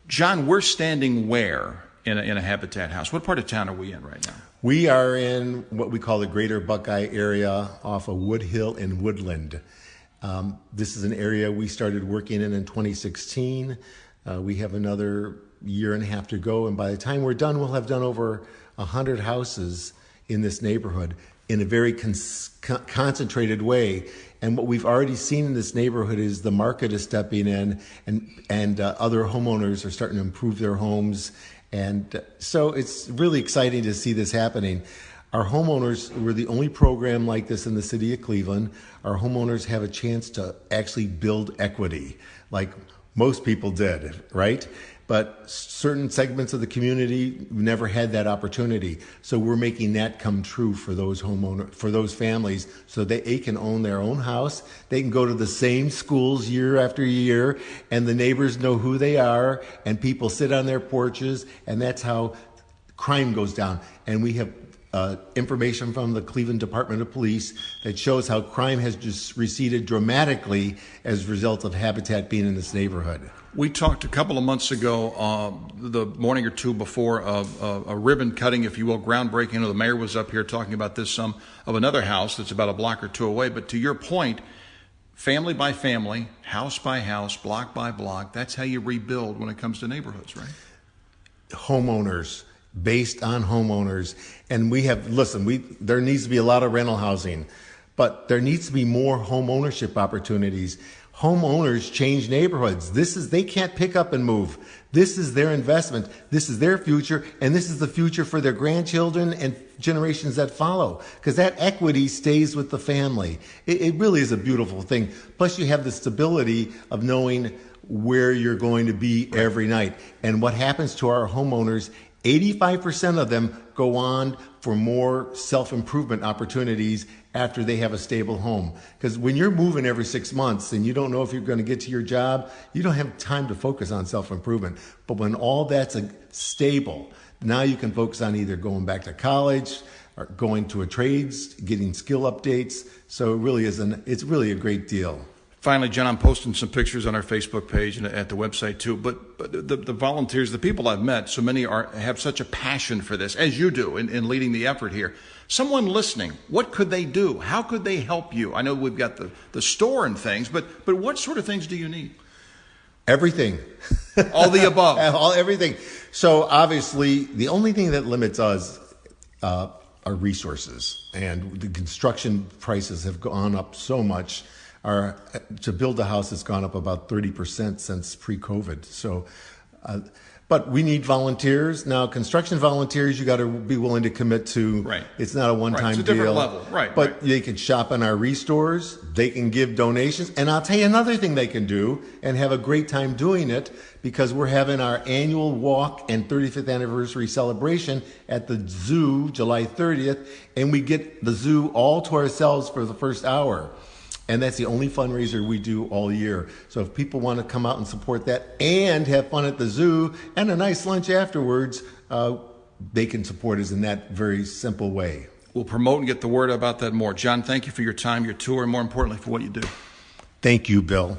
John, we're standing where in a Habitat house? What part of town are we in right now? We are in what we call the Greater Buckeye area off of Wood Hill and Woodland. This is an area we started working in 2016. We have another year and a half to go, and by the time we're done, we'll have done over 100 houses in this neighborhood in a very concentrated way. And what we've already seen in this neighborhood is the market is stepping in, and other homeowners are starting to improve their homes. And so it's really exciting to see this happening. Our homeowners, we're the only program like this in the city of Cleveland. Our homeowners have a chance to actually build equity, like most people did, right? But certain segments of the community never had that opportunity. So we're making that come true for those for those families, so that they can own their own house. They can go to the same schools year after year, and the neighbors know who they are, and people sit on their porches, and that's how crime goes down. And we have information from the Cleveland Department of Police that shows how crime has just receded dramatically as a result of Habitat being in this neighborhood. We talked a couple of months ago, the morning or two before, a ribbon cutting, if you will, groundbreaking. The mayor was up here talking about this of another house that's about a block or two away. But to your point, family by family, house by house, block by block, that's how you rebuild when it comes to neighborhoods, right? Homeowners, based on homeowners. And there needs to be a lot of rental housing, but there needs to be more home ownership opportunities. Homeowners change neighborhoods. They can't pick up and move. This is their investment. This is their future, and this is the future for their grandchildren and generations that follow, because that equity stays with the family. It really is a beautiful thing. Plus, you have the stability of knowing where you're going to be every night. And what happens to our homeowners, 85% of them go on for more self-improvement opportunities after they have a stable home. Because when you're moving every 6 months and you don't know if you're going to get to your job, you don't have time to focus on self-improvement. But when all that's stable, now you can focus on either going back to college or going to a trades, getting skill updates. So it's really a great deal. Finally, John, I'm posting some pictures on our Facebook page and at the website too. But the volunteers, the people I've met, so many have such a passion for this, as you do, in leading the effort here. Someone listening, what could they do? How could they help you? I know we've got the store and things, but what sort of things do you need? Everything. All the above. Everything. So obviously, the only thing that limits us are resources. And the construction prices have gone up so much. To build a house has gone up about 30% since pre-COVID. So, but we need volunteers. Now, construction volunteers, you got to be willing to commit to. Right. It's not a one-time deal. It's a different level. Right. But they can shop in our restores. They can give donations. And I'll tell you another thing they can do and have a great time doing it, because we're having our annual walk and 35th anniversary celebration at the zoo July 30th. And we get the zoo all to ourselves for the first hour. And that's the only fundraiser we do all year. So if people want to come out and support that and have fun at the zoo and a nice lunch afterwards, they can support us in that very simple way. We'll promote and get the word about that more. John, thank you for your time, your tour, and more importantly, for what you do. Thank you, Bill.